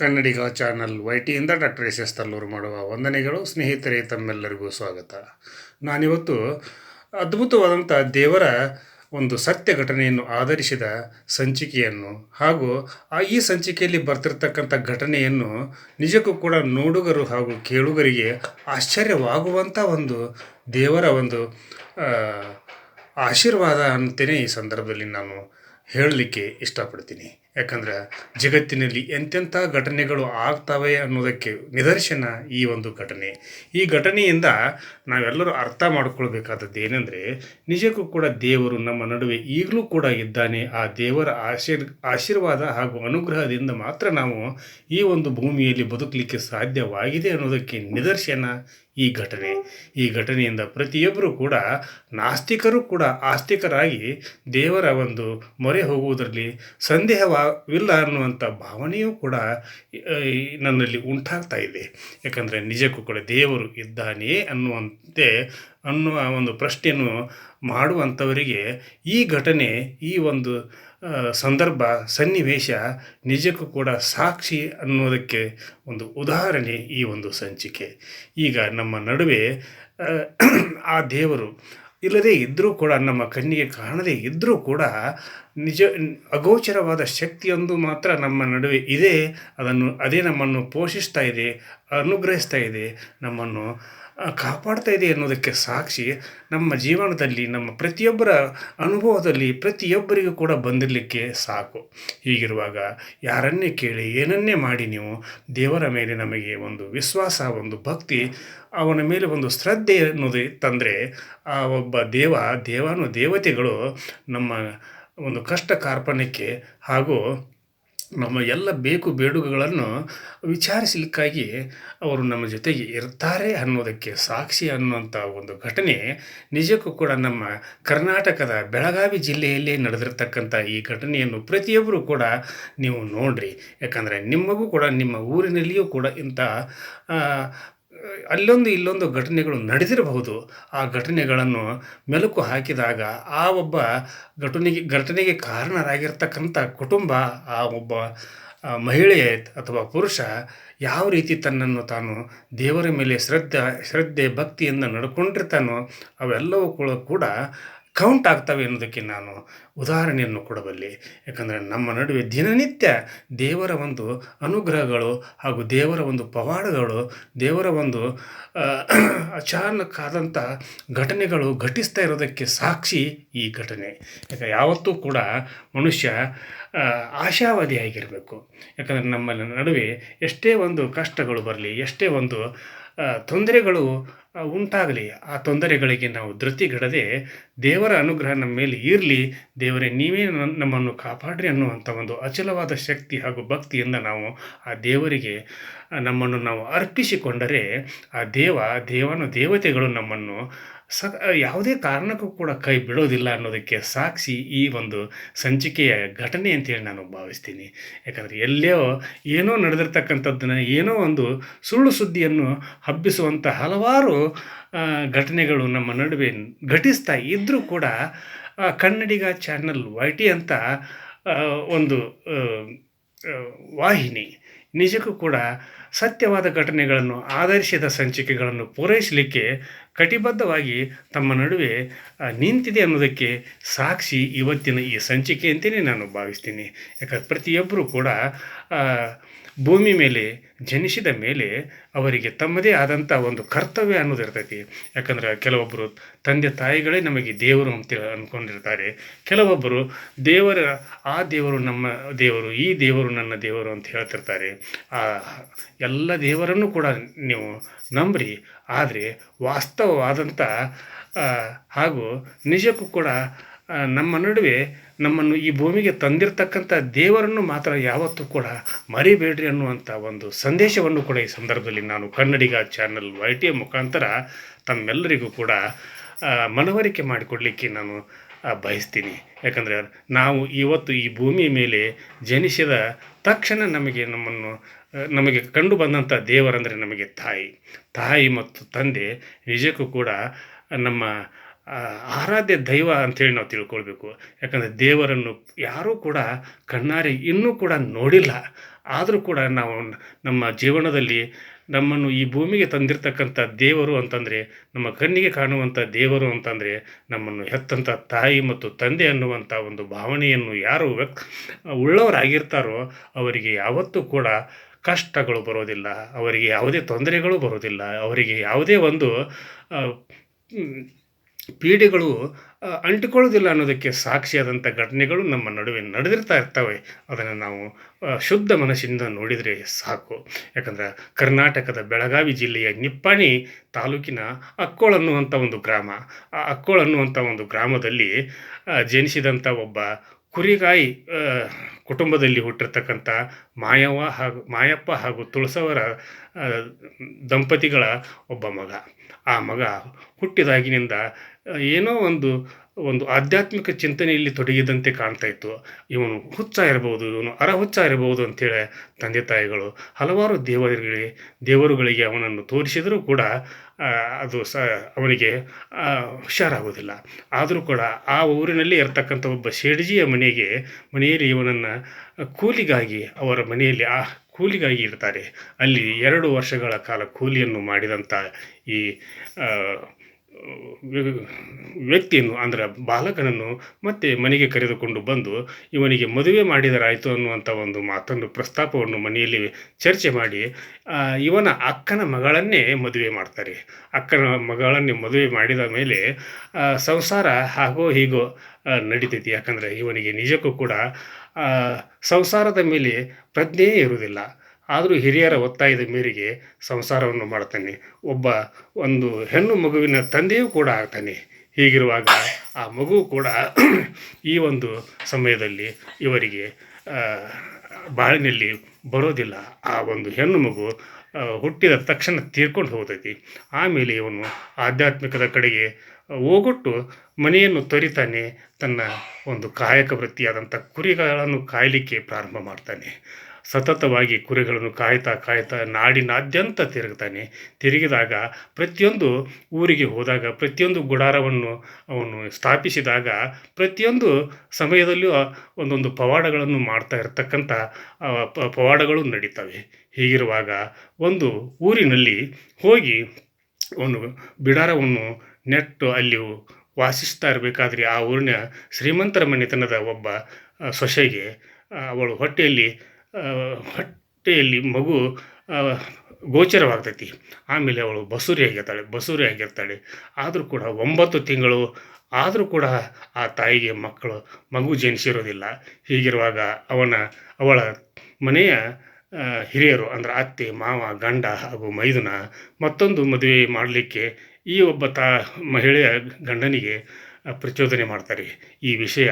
ಕನ್ನಡಿಗ channel ವೈಟಿಯಿಂದ doctor S S Tallur ಮಾಡುವ ವಂದನೆಗಳು. ಸ್ನೇಹಿತರೆ, ತಮ್ಮೆಲ್ಲರಿಗೂ ಸ್ವಾಗತ. ನಾನಿವತ್ತು ಅದ್ಭುತವಾದಂಥ ದೇವರ ಒಂದು ಸತ್ಯ ಘಟನೆಯನ್ನು ಆಧರಿಸಿದ ಸಂಚಿಕೆಯನ್ನು ಹಾಗೂ ಈ ಸಂಚಿಕೆಯಲ್ಲಿ ಬರ್ತಿರ್ತಕ್ಕಂಥ ಘಟನೆಯನ್ನು ನಿಜಕ್ಕೂ ಕೂಡ ನೋಡುಗರು ಹಾಗೂ ಕೇಳುಗರಿಗೆ ಆಶ್ಚರ್ಯವಾಗುವಂಥ ಒಂದು ದೇವರ ಒಂದು ಆಶೀರ್ವಾದ ಅಂತಲೇ ಈ ಸಂದರ್ಭದಲ್ಲಿ ನಾನು ಹೇಳಲಿಕ್ಕೆ ಇಷ್ಟಪಡ್ತೀನಿ. ಯಾಕಂದ್ರೆ ಜಗತ್ತಿನಲ್ಲಿ ಎಂತೆಂಥ ಘಟನೆಗಳು ಆಗ್ತವೆ ಅನ್ನೋದಕ್ಕೆ ನಿದರ್ಶನ ಈ ಒಂದು ಘಟನೆ. ಈ ಘಟನೆಯಿಂದ ನಾವೆಲ್ಲರೂ ಅರ್ಥ ಮಾಡ್ಕೊಳ್ಬೇಕಾದದ್ದು ಏನಂದರೆ, ನಿಜಕ್ಕೂ ಕೂಡ ದೇವರು ನಮ್ಮ ನಡುವೆ ಈಗಲೂ ಕೂಡ ಇದ್ದಾನೆ. ಆ ದೇವರ ಆಶೀರ್ವಾದ ಹಾಗೂ ಅನುಗ್ರಹದಿಂದ ಮಾತ್ರ ನಾವು ಈ ಒಂದು ಭೂಮಿಯಲ್ಲಿ ಬದುಕಲಿಕ್ಕೆ ಸಾಧ್ಯವಾಗಿದೆ ಅನ್ನೋದಕ್ಕೆ ನಿದರ್ಶನ ಈ ಘಟನೆ. ಈ ಘಟನೆಯಿಂದ ಪ್ರತಿಯೊಬ್ಬರೂ ಕೂಡ, ನಾಸ್ತಿಕರು ಕೂಡ ಆಸ್ತಿಕರಾಗಿ ದೇವರ ಒಂದು ಮೊರೆ ಹೋಗುವುದರಲ್ಲಿ ಸಂದೇಹವಿಲ್ಲ ಅನ್ನುವಂಥ ಭಾವನೆಯೂ ಕೂಡ ನನ್ನಲ್ಲಿ ಉಂಟಾಗ್ತಾ ಇದೆ. ಯಾಕಂದರೆ ನಿಜಕ್ಕೂ ಕೂಡ ದೇವರು ಇದ್ದಾನೆಯೇ ಅನ್ನುವ ಒಂದು ಪ್ರಶ್ನೆಯನ್ನು ಮಾಡುವಂಥವರಿಗೆ ಈ ಘಟನೆ, ಈ ಒಂದು ಸಂದರ್ಭ, ಸನ್ನಿವೇಶ ನಿಜಕ್ಕೂ ಕೂಡ ಸಾಕ್ಷಿ ಅನ್ನೋದಕ್ಕೆ ಒಂದು ಉದಾಹರಣೆ ಈ ಒಂದು ಸಂಚಿಕೆ. ಈಗ ನಮ್ಮ ನಡುವೆ ಆ ದೇವರು ಇಲ್ಲದೇ ಇದ್ದರೂ ಕೂಡ, ನಮ್ಮ ಕಣ್ಣಿಗೆ ಕಾಣದೇ ಇದ್ದರೂ ಕೂಡ ಅಗೋಚರವಾದ ಶಕ್ತಿಯೊಂದು ಮಾತ್ರ ನಮ್ಮ ನಡುವೆ ಇದೆ. ಅದೇ ನಮ್ಮನ್ನು ಪೋಷಿಸ್ತಾ ಇದೆ, ಅನುಗ್ರಹಿಸ್ತಾ ಇದೆ, ನಮ್ಮನ್ನು ಕಾಪಾಡ್ತಾ ಇದೆ ಅನ್ನೋದಕ್ಕೆ ಸಾಕ್ಷಿ ನಮ್ಮ ಜೀವನದಲ್ಲಿ, ನಮ್ಮ ಪ್ರತಿಯೊಬ್ಬರ ಅನುಭವದಲ್ಲಿ ಪ್ರತಿಯೊಬ್ಬರಿಗೂ ಕೂಡ ಬಂದಿರಲಿಕ್ಕೆ ಸಾಕು. ಹೀಗಿರುವಾಗ ಯಾರನ್ನೇ ಕೇಳಿ, ಏನನ್ನೇ ಮಾಡಿ ನೀವು ದೇವರ ಮೇಲೆ ನಮಗೆ ಒಂದು ವಿಶ್ವಾಸ, ಒಂದು ಭಕ್ತಿ, ಅವನ ಮೇಲೆ ಒಂದು ಶ್ರದ್ಧೆ ಅನ್ನೋದು ತಂದರೆ, ಆ ಒಬ್ಬ ದೇವತೆಗಳು ನಮ್ಮ ಒಂದು ಕಷ್ಟ ಕಾರ್ಪಣ್ಯಕ್ಕೆ ಹಾಗೂ ನಮ್ಮ ಎಲ್ಲ ಬೇಕು ಬೇಡುಗಳನ್ನು ವಿಚಾರಿಸಲಿಕ್ಕಾಗಿ ಅವರು ನಮ್ಮ ಜೊತೆಗೆ ಇರ್ತಾರೆ ಅನ್ನೋದಕ್ಕೆ ಸಾಕ್ಷಿ ಅನ್ನುವಂಥ ಒಂದು ಘಟನೆ ನಿಜಕ್ಕೂ ಕೂಡ ನಮ್ಮ ಕರ್ನಾಟಕದ ಬೆಳಗಾವಿ ಜಿಲ್ಲೆಯಲ್ಲೇ ನಡೆದಿರ್ತಕ್ಕಂಥ ಈ ಘಟನೆಯನ್ನು ಪ್ರತಿಯೊಬ್ಬರೂ ಕೂಡ ನೀವು ನೋಡ್ರಿ. ಯಾಕಂದರೆ ನಿಮಗೂ ಕೂಡ, ನಿಮ್ಮ ಊರಿನಲ್ಲಿಯೂ ಕೂಡ ಇಂಥ ಅಲ್ಲೊಂದು ಇಲ್ಲೊಂದು ಘಟನೆಗಳು ನಡೆದಿರಬಹುದು. ಆ ಘಟನೆಗಳನ್ನು ಮೆಲುಕು ಹಾಕಿದಾಗ ಆ ಒಬ್ಬ ಘಟನೆಗೆ ಕಾರಣರಾಗಿರ್ತಕ್ಕಂಥ ಕುಟುಂಬ, ಆ ಒಬ್ಬ ಮಹಿಳೆ ಅಥವಾ ಪುರುಷ ಯಾವ ರೀತಿ ತನ್ನನ್ನು ತಾನು ದೇವರ ಮೇಲೆ ಶ್ರದ್ಧೆ ಭಕ್ತಿಯಿಂದ ನಡ್ಕೊಂಡಿರ್ತಾನೋ ಅವೆಲ್ಲವೂ ಕೂಡ ಕೌಂಟ್ ಆಗ್ತವೆ ಅನ್ನೋದಕ್ಕೆ ನಾನು ಉದಾಹರಣೆಯನ್ನು ಕೊಡಬಲ್ಲೆ. ಯಾಕಂದರೆ ನಮ್ಮ ನಡುವೆ ದಿನನಿತ್ಯ ದೇವರ ಒಂದು ಅನುಗ್ರಹಗಳು ಹಾಗೂ ದೇವರ ಒಂದು ಪವಾಡಗಳು, ದೇವರ ಒಂದು ಅಚಾನಕ್ಕಾದಂಥ ಘಟನೆಗಳು ಘಟಿಸ್ತಾ ಇರೋದಕ್ಕೆ ಸಾಕ್ಷಿ ಈ ಘಟನೆ. ಯಾವತ್ತೂ ಕೂಡ ಮನುಷ್ಯ ಆಶಾವಾದಿಯಾಗಿರಬೇಕು. ಯಾಕಂದರೆ ನಮ್ಮ ನಡುವೆ ಎಷ್ಟೇ ಒಂದು ಕಷ್ಟಗಳು ಬರಲಿ, ಎಷ್ಟೇ ಒಂದು ತೊಂದರೆಗಳು ಉಂಟಾಗಲಿ, ಆ ತೊಂದರೆಗಳಿಗೆ ನಾವು ಧೃತಿಗೆಡದೆ ದೇವರ ಅನುಗ್ರಹ ನಮ್ಮ ಮೇಲೆ ಇರಲಿ, ದೇವರೇ ನೀವೇ ನಮ್ಮನ್ನು ಕಾಪಾಡ್ರಿ ಅನ್ನುವಂಥ ಒಂದು ಅಚಲವಾದ ಶಕ್ತಿ ಹಾಗೂ ಭಕ್ತಿಯಿಂದ ನಾವು ಆ ದೇವರಿಗೆ ನಮ್ಮನ್ನು ನಾವು ಅರ್ಪಿಸಿಕೊಂಡರೆ, ಆ ದೇವತೆಗಳು ನಮ್ಮನ್ನು ಯಾವುದೇ ಕಾರಣಕ್ಕೂ ಕೂಡ ಕೈ ಬಿಡೋದಿಲ್ಲ ಅನ್ನೋದಕ್ಕೆ ಸಾಕ್ಷಿ ಈ ಒಂದು ಸಂಚಿಕೆಯ ಘಟನೆ ಅಂತೇಳಿ ನಾನು ಭಾವಿಸ್ತೀನಿ. ಯಾಕಂದರೆ ಏನೋ ನಡೆದಿರ್ತಕ್ಕಂಥದ್ದನ್ನು, ಏನೋ ಒಂದು ಸುಳ್ಳು ಸುದ್ದಿಯನ್ನು ಹಬ್ಬಿಸುವಂಥ ಹಲವಾರು ಘಟನೆಗಳು ನಮ್ಮ ನಡುವೆ ಘಟಿಸ್ತಾ ಇದ್ದರೂ ಕೂಡ ಕನ್ನಡಿಗ ಚಾನಲ್ ವೈಟಿ ಅಂತ ಒಂದು ವಾಹಿನಿ ನಿಜಕ್ಕೂ ಕೂಡ ಸತ್ಯವಾದ ಘಟನೆಗಳನ್ನು ಆಧರಿಸಿದ ಸಂಚಿಕೆಗಳನ್ನು ಪೂರೈಸಲಿಕ್ಕೆ ಕಟಿಬದ್ಧವಾಗಿ ತಮ್ಮ ನಡುವೆ ನಿಂತಿದೆ ಅನ್ನೋದಕ್ಕೆ ಸಾಕ್ಷಿ ಇವತ್ತಿನ ಈ ಸಂಚಿಕೆ ಅಂತಲೇ ನಾನು ಭಾವಿಸ್ತೀನಿ. ಯಾಕಂದ್ರೆ ಪ್ರತಿಯೊಬ್ಬರೂ ಕೂಡ ಭೂಮಿ ಮೇಲೆ ಜನಿಸಿದ ಮೇಲೆ ಅವರಿಗೆ ತಮ್ಮದೇ ಆದಂಥ ಒಂದು ಕರ್ತವ್ಯ ಅನ್ನೋದು ಇರ್ತೈತಿ. ಯಾಕಂದ್ರೆ ಕೆಲವೊಬ್ಬರು ತಂದೆ ತಾಯಿಗಳೇ ನಮಗೆ ದೇವರು ಅಂತ ಅಂದ್ಕೊಂಡಿರ್ತಾರೆ. ಕೆಲವೊಬ್ಬರು ಆ ದೇವರು ನಮ್ಮ ದೇವರು, ಈ ದೇವರು ನನ್ನ ದೇವರು ಅಂತ ಹೇಳ್ತಿರ್ತಾರೆ. ಎಲ್ಲ ದೇವರನ್ನು ಕೂಡ ನೀವು ನಂಬ್ರಿ, ಆದರೆ ವಾಸ್ತವವಾದಂಥ ಹಾಗೂ ನಿಜಕ್ಕೂ ಕೂಡ ನಮ್ಮ ನಡುವೆ ನಮ್ಮನ್ನು ಈ ಭೂಮಿಗೆ ತಂದಿರತಕ್ಕಂಥ ದೇವರನ್ನು ಮಾತ್ರ ಯಾವತ್ತೂ ಕೂಡ ಮರಿಬೇಡ್ರಿ ಅನ್ನುವಂಥ ಒಂದು ಸಂದೇಶವನ್ನು ಕೂಡ ಈ ಸಂದರ್ಭದಲ್ಲಿ ನಾನು ಕನ್ನಡಿಗ ಚಾನಲ್ ವೈಟಿಯ ಮುಖಾಂತರ ತಮ್ಮೆಲ್ಲರಿಗೂ ಕೂಡ ಮನವರಿಕೆ ಮಾಡಿಕೊಡಲಿಕ್ಕೆ ನಾನು ಬಯಸ್ತೀನಿ. ಯಾಕಂದರೆ ನಾವು ಇವತ್ತು ಈ ಭೂಮಿಯ ಮೇಲೆ ಜನಿಸಿದ ತಕ್ಷಣ ನಮಗೆ ಕಂಡು ಬಂದಂಥ ದೇವರಂದರೆ ನಮಗೆ ತಾಯಿ ಮತ್ತು ತಂದೆ ನಿಜಕ್ಕೂ ಕೂಡ ನಮ್ಮ ಆರಾಧ್ಯ ದೈವ ಅಂಥೇಳಿ ನಾವು ತಿಳ್ಕೊಳ್ಬೇಕು. ಯಾಕಂದರೆ ದೇವರನ್ನು ಯಾರೂ ಕೂಡ ಕಣ್ಣಾರೆ ಇನ್ನೂ ಕೂಡ ನೋಡಿಲ್ಲ. ಆದರೂ ಕೂಡ ನಾವು ನಮ್ಮ ಜೀವನದಲ್ಲಿ ನಮ್ಮನ್ನು ಈ ಭೂಮಿಗೆ ತಂದಿರತಕ್ಕಂಥ ದೇವರು ಅಂತಂದರೆ, ನಮ್ಮ ಕಣ್ಣಿಗೆ ಕಾಣುವಂಥ ದೇವರು ಅಂತಂದರೆ ನಮ್ಮನ್ನು ಹೆತ್ತಂಥ ತಾಯಿ ಮತ್ತು ತಂದೆ ಅನ್ನುವಂಥ ಒಂದು ಭಾವನೆಯನ್ನು ಯಾರು ಉಳ್ಳವರಾಗಿರ್ತಾರೋ ಅವರಿಗೆ ಯಾವತ್ತೂ ಕೂಡ ಕಷ್ಟಗಳು ಬರೋದಿಲ್ಲ, ಅವರಿಗೆ ಯಾವುದೇ ತೊಂದರೆಗಳು ಬರೋದಿಲ್ಲ, ಅವರಿಗೆ ಯಾವುದೇ ಒಂದು ಆ, ಮ್, ಪೀಡೆಗಳು ಅಂಟಿಕೊಳ್ಳೋದಿಲ್ಲ ಅನ್ನೋದಕ್ಕೆ ಸಾಕ್ಷಿಯಾದಂಥ ಘಟನೆಗಳು ನಮ್ಮ ನಡುವೆ ನಡೆದಿರ್ತಾ ಇರ್ತವೆ. ಅದನ್ನು ನಾವು ಶುದ್ಧ ಮನಸ್ಸಿಂದ ನೋಡಿದರೆ ಸಾಕು. ಯಾಕಂದ್ರೆ ಕರ್ನಾಟಕದ ಬೆಳಗಾವಿ ಜಿಲ್ಲೆಯ ನಿಪ್ಪಾಣಿ ತಾಲೂಕಿನ ಅಕ್ಕೋಳ ಅನ್ನುವಂಥ ಒಂದು ಗ್ರಾಮ, ಆ ಅಕ್ಕೋಳ ಅನ್ನುವಂಥ ಒಂದು ಗ್ರಾಮದಲ್ಲಿ ಜನಿಸಿದಂಥ ಒಬ್ಬ ಕುರಿಗಾಯಿ ಕುಟುಂಬದಲ್ಲಿ ಹುಟ್ಟಿರ್ತಕ್ಕಂಥ ಮಾಯಪ್ಪ ಹಾಗೂ ತುಳಸವರ ದಂಪತಿಗಳ ಒಬ್ಬ ಮಗ. ಆ ಮಗ ಹುಟ್ಟಿದಾಗಿನಿಂದ ಏನೋ ಒಂದು ಒಂದು ಆಧ್ಯಾತ್ಮಿಕ ಚಿಂತನೆಯಲ್ಲಿ ತೊಡಗಿದಂತೆ ಕಾಣ್ತಾ ಇತ್ತು. ಇವನು ಹುಚ್ಚ ಇರಬಹುದು, ಇವನು ಅರಹುಚ್ಚ ಇರಬಹುದು ಅಂಥೇಳಿ ತಂದೆ ತಾಯಿಗಳು ಹಲವಾರು ದೇವರುಗಳಿಗೆ ಅವನನ್ನು ತೋರಿಸಿದರೂ ಕೂಡ ಅದು ಅವನಿಗೆ ಹುಷಾರಾಗೋದಿಲ್ಲ. ಆದರೂ ಕೂಡ ಆ ಊರಿನಲ್ಲಿ ಇರತಕ್ಕಂಥ ಒಬ್ಬ ಶೇಡ್ಜಿಯ ಮನೆಯಲ್ಲಿ ಇವನನ್ನು ಕೂಲಿಗಾಗಿ ಅವರ ಮನೆಯಲ್ಲಿ ಕೂಲಿಗಾಗಿ ಇರ್ತಾರೆ. ಅಲ್ಲಿ 2 ವರ್ಷಗಳ ಕಾಲ ಕೂಲಿಯನ್ನು ಮಾಡಿದಂಥ ಈ ವ್ಯಕ್ತಿಯನ್ನು ಅಂದರೆ ಬಾಲಕನನ್ನು ಮತ್ತೆ ಮನೆಗೆ ಕರೆದುಕೊಂಡು ಬಂದು ಇವನಿಗೆ ಮದುವೆ ಮಾಡಿದರಾಯಿತು ಅನ್ನುವಂಥ ಒಂದು ಮಾತನ್ನು ಪ್ರಸ್ತಾಪವನ್ನು ಮನೆಯಲ್ಲಿ ಚರ್ಚೆ ಮಾಡಿ ಇವನ ಅಕ್ಕನ ಮಗಳನ್ನೇ ಮದುವೆ ಮಾಡ್ತಾರೆ. ಅಕ್ಕನ ಮಗಳನ್ನೇ ಮದುವೆ ಮಾಡಿದ ಮೇಲೆ ಸಂಸಾರ ಹಾಗೋ ಹೀಗೋ ನಡೀತೈತಿ. ಯಾಕಂದರೆ ಇವನಿಗೆ ನಿಜಕ್ಕೂ ಕೂಡ ಸಂಸಾರದ ಮೇಲೆ ಪ್ರಜ್ಞೆಯೇ ಇರುವುದಿಲ್ಲ. ಆದರೂ ಹಿರಿಯರ ಒತ್ತಾಯದ ಮೇರೆಗೆ ಸಂಸಾರವನ್ನು ಮಾಡ್ತಾನೆ. ಒಂದು ಹೆಣ್ಣು ಮಗುವಿನ ತಂದೆಯೂ ಕೂಡ ಆಗ್ತಾನೆ. ಹೀಗಿರುವಾಗ ಆ ಮಗು ಕೂಡ ಈ ಒಂದು ಸಮಯದಲ್ಲಿ ಇವರಿಗೆ ಬಾಳಿನಲ್ಲಿ ಬರೋದಿಲ್ಲ. ಆ ಒಂದು ಹೆಣ್ಣು ಮಗು ಹುಟ್ಟಿದ ತಕ್ಷಣ ತೀರ್ಕೊಂಡು ಹೋಗ್ತೈತಿ. ಆಮೇಲೆ ಇವನು ಆಧ್ಯಾತ್ಮಿಕದ ಕಡೆಗೆ ಹೋಗೊಟ್ಟು ಮನೆಯನ್ನು ತೊರಿತಾನೆ. ತನ್ನ ಒಂದು ಕಾಯಕ ವೃತ್ತಿಯಾದಂಥ ಕುರಿಗಳನ್ನು ಕಾಯಲಿಕ್ಕೆ ಪ್ರಾರಂಭ ಮಾಡ್ತಾನೆ. ಸತತವಾಗಿ ಕುರಿಗಳನ್ನು ಕಾಯ್ತಾ ನಾಡಿನಾದ್ಯಂತ ತಿರುಗಿದಾಗ ಪ್ರತಿಯೊಂದು ಊರಿಗೆ ಹೋದಾಗ, ಪ್ರತಿಯೊಂದು ಗುಡಾರವನ್ನು ಅವನು ಸ್ಥಾಪಿಸಿದಾಗ, ಪ್ರತಿಯೊಂದು ಸಮಯದಲ್ಲಿಯೂ ಒಂದೊಂದು ಪವಾಡಗಳನ್ನು ಮಾಡ್ತಾ ಇರತಕ್ಕಂಥ ಪವಾಡಗಳು ನಡೀತವೆ. ಹೀಗಿರುವಾಗ ಒಂದು ಊರಿನಲ್ಲಿ ಹೋಗಿ ಒಂದು ಬಿಡಾರವನ್ನು ನೆಟ್ಟು ಅಲ್ಲಿ ವಾಸಿಸ್ತಾ ಇರಬೇಕಾದ್ರೆ ಆ ಊರಿನ ಶ್ರೀಮಂತರ ಮನೆತನದ ಒಬ್ಬ ಸೊಸೆಗೆ ಅವಳು ಹೊಟ್ಟೆಯಲ್ಲಿ ಮಗು ಗೋಚರವಾಗ್ತೈತಿ. ಆಮೇಲೆ ಅವಳು ಬಸುರಿ ಆಗಿರ್ತಾಳೆ. ಆದರೂ ಕೂಡ 9 ತಿಂಗಳು ಆದರೂ ಕೂಡ ಆ ತಾಯಿಗೆ ಮಗು ಜನಿಸಿರೋದಿಲ್ಲ. ಹೀಗಿರುವಾಗ ಅವಳ ಮನೆಯ ಹಿರಿಯರು ಅಂದರೆ ಅತ್ತೆ, ಮಾವ, ಗಂಡ ಹಾಗೂ ಮೈದುನ ಮತ್ತೊಂದು ಮದುವೆ ಮಾಡಲಿಕ್ಕೆ ಈ ಒಬ್ಬ ಮಹಿಳೆಯ ಗಂಡನಿಗೆ ಪ್ರಚೋದನೆ ಮಾಡ್ತಾರೆ. ಈ ವಿಷಯ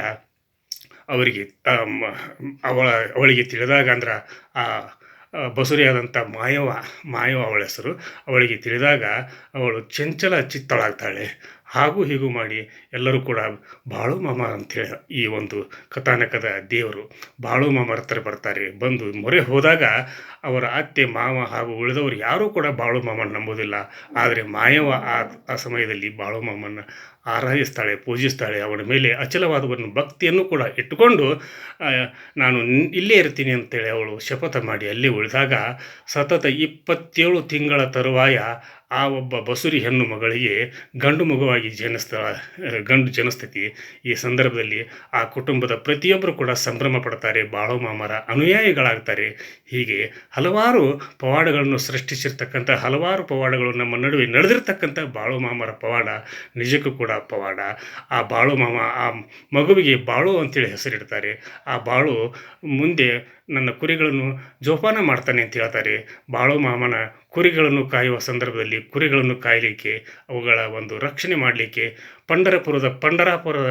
ಅವರಿಗೆ ಅವಳಿಗೆ ತಿಳಿದಾಗ ಅಂದ್ರೆ ಆ ಬಸುರಿಯಾದಂಥ ಮಾಯವ ಅವಳ ಹೆಸರು. ಅವಳಿಗೆ ತಿಳಿದಾಗ ಅವಳು ಚಂಚಲ ಚಿತ್ತಳಾಗ್ತಾಳೆ. ಹಾಗೂ ಹೀಗೂ ಮಾಡಿ ಎಲ್ಲರೂ ಕೂಡ ಬಾಳು ಮಾಮ ಅಂಥೇಳಿ ಈ ಒಂದು ಕಥಾನಕದ ದೇವರು ಬಾಳು ಮಾಮರ ಹತ್ರ ಬರ್ತಾರೆ. ಬಂದು ಮೊರೆ ಹೋದಾಗ ಅವರ ಅತ್ತೆ, ಮಾವ ಹಾಗೂ ಉಳಿದವರು ಯಾರೂ ಕೂಡ ಬಾಳು ಮಾಮನ ನಂಬೋದಿಲ್ಲ. ಆದರೆ ಮಾಯವ ಆ ಸಮಯದಲ್ಲಿ ಬಾಳು ಮಾಮನ ಆರಾಧಿಸ್ತಾಳೆ, ಪೂಜಿಸ್ತಾಳೆ. ಅವನ ಮೇಲೆ ಅಚಲವಾದ ಭಕ್ತಿಯನ್ನು ಕೂಡ ಇಟ್ಟುಕೊಂಡು ನಾನು ಇಲ್ಲೇ ಇರ್ತೀನಿ ಅಂತೇಳಿ ಅವಳು ಶಪಥ ಮಾಡಿ ಅಲ್ಲೇ ಉಳಿದಾಗ ಸತತ 27 ತಿಂಗಳ ತರುವಾಯ ಆ ಒಬ್ಬ ಬಸುರಿ ಹೆಣ್ಣು ಮಗಳಿಗೆ ಗಂಡು ಮಗುವಾಗಿ ಗಂಡು ಜನಿಸ್ತೈತಿ. ಈ ಸಂದರ್ಭದಲ್ಲಿ ಆ ಕುಟುಂಬದ ಪ್ರತಿಯೊಬ್ಬರು ಕೂಡ ಸಂಭ್ರಮ ಪಡ್ತಾರೆ, ಬಾಳು ಮಾಮರ ಅನುಯಾಯಿಗಳಾಗ್ತಾರೆ. ಹೀಗೆ ಹಲವಾರು ಪವಾಡಗಳನ್ನು ಸೃಷ್ಟಿಸಿರ್ತಕ್ಕಂಥ ಹಲವಾರು ಪವಾಡಗಳು ನಮ್ಮ ನಡುವೆ ನಡೆದಿರ್ತಕ್ಕಂಥ ಬಾಳು ಮಾಮರ ಪವಾಡ ನಿಜಕ್ಕೂ ಕೂಡ ಪವಾಡ. ಆ ಬಾಳು ಮಾಮ ಆ ಮಗುವಿಗೆ ಬಾಳು ಅಂತೇಳಿ ಹೆಸರಿಡ್ತಾರೆ. ಆ ಬಾಳು ಮುಂದೆ ನನ್ನ ಕುರಿಗಳನ್ನು ಜೋಪಾನ ಮಾಡ್ತಾನೆ ಅಂತ ಹೇಳ್ತಾರೆ. ಬಾಳು ಮಾಮನ ಕುರಿಗಳನ್ನು ಕಾಯುವ ಸಂದರ್ಭದಲ್ಲಿ ಕುರಿಗಳನ್ನು ಕಾಯಲಿಕ್ಕೆ, ಅವುಗಳ ಒಂದು ರಕ್ಷಣೆ ಮಾಡಲಿಕ್ಕೆ ಪಂಡರಾಪುರದ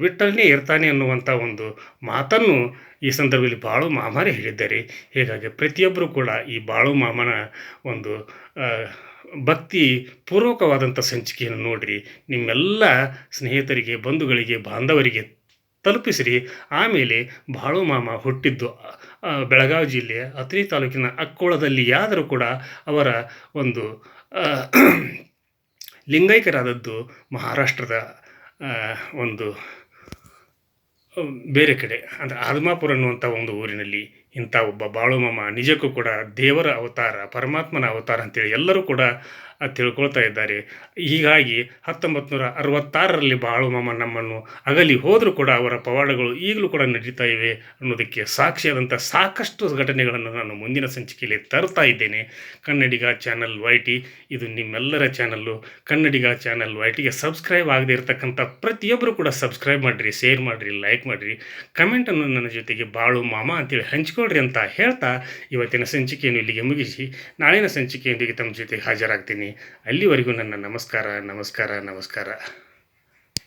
ವಿಠ್ಠಲನೇ ಇರ್ತಾನೆ ಅನ್ನುವಂಥ ಒಂದು ಮಾತನ್ನು ಈ ಸಂದರ್ಭದಲ್ಲಿ ಬಾಳು ಮಾಮರೇ ಹೇಳಿದ್ದಾರೆ. ಹೀಗಾಗಿ ಪ್ರತಿಯೊಬ್ಬರೂ ಕೂಡ ಈ ಬಾಳು ಮಾಮನ ಒಂದು ಭಕ್ತಿ ಪೂರ್ವಕವಾದಂಥ ಸಂಚಿಕೆಯನ್ನು ನೋಡಿರಿ. ನಿಮ್ಮೆಲ್ಲ ಸ್ನೇಹಿತರಿಗೆ, ಬಂಧುಗಳಿಗೆ, ಬಾಂಧವರಿಗೆ ತಲುಪಿಸಿರಿ. ಆಮೇಲೆ ಬಾಳು ಮಾಮ ಹುಟ್ಟಿದ್ದು ಬೆಳಗಾವಿ ಜಿಲ್ಲೆಯ ಅಥಣಿ ತಾಲೂಕಿನ ಅಕ್ಕೋಳದಲ್ಲಿ ಆದರೂ ಕೂಡ ಅವರ ಒಂದು ಲಿಂಗೈಕ್ಯರಾದದ್ದು ಮಹಾರಾಷ್ಟ್ರದ ಒಂದು ಬೇರೆ ಕಡೆ ಅಂದರೆ ಆದಮಾಪುರ ಅನ್ನುವಂಥ ಒಂದು ಊರಿನಲ್ಲಿ ಇಂಥ ಒಬ್ಬ ಬಾಳುಮಾಮ ನಿಜಕ್ಕೂ ಕೂಡ ದೇವರ ಅವತಾರ, ಪರಮಾತ್ಮನ ಅವತಾರ ಅಂತೇಳಿ ಎಲ್ಲರೂ ಕೂಡ ತಿಳ್ಕೊಳ್ತಾ ಇದ್ದಾರೆ. ಹೀಗಾಗಿ 1966ರಲ್ಲಿ ಬಾಳುಮಾಮ ನಮ್ಮನ್ನು ಅಗಲಿ ಹೋದರೂ ಕೂಡ ಅವರ ಪವಾಡಗಳು ಈಗಲೂ ಕೂಡ ನಡೀತಾ ಇವೆ ಅನ್ನೋದಕ್ಕೆ ಸಾಕ್ಷಿಯಾದಂಥ ಸಾಕಷ್ಟು ಘಟನೆಗಳನ್ನು ನಾನು ಮುಂದಿನ ಸಂಚಿಕೆಯಲ್ಲಿ ತರ್ತಾ ಇದ್ದೇನೆ. ಕನ್ನಡಿಗ ಚಾನಲ್ YT ಇದು ನಿಮ್ಮೆಲ್ಲರ ಚಾನಲ್ಲು. ಕನ್ನಡಿಗ ಚಾನಲ್ YTಗೆ ಸಬ್ಸ್ಕ್ರೈಬ್ ಆಗದೆ ಇರತಕ್ಕಂಥ ಪ್ರತಿಯೊಬ್ಬರು ಕೂಡ ಸಬ್ಸ್ಕ್ರೈಬ್ ಮಾಡಿರಿ, ಶೇರ್ ಮಾಡಿರಿ, ಲೈಕ್ ಮಾಡಿರಿ, ಕಮೆಂಟನ್ನು ನನ್ನ ಜೊತೆಗೆ ಬಾಳು ಮಾಮ ಅಂತೇಳಿ ಹಂಚ್ಕೊಳ್ರಿ ಅಂತ ಹೇಳ್ತಾ ಇವತ್ತಿನ ಸಂಚಿಕೆಯನ್ನು ಇಲ್ಲಿಗೆ ಮುಗಿಸಿ ನಾಳಿನ ಸಂಚಿಕೆಯೊಂದಿಗೆ ತಮ್ಮ ಜೊತೆಗೆ ಹಾಜರಾಗ್ತೀನಿ. ಅಲ್ಲಿವರೆಗೂ ನನ್ನ ನಮಸ್ಕಾರ.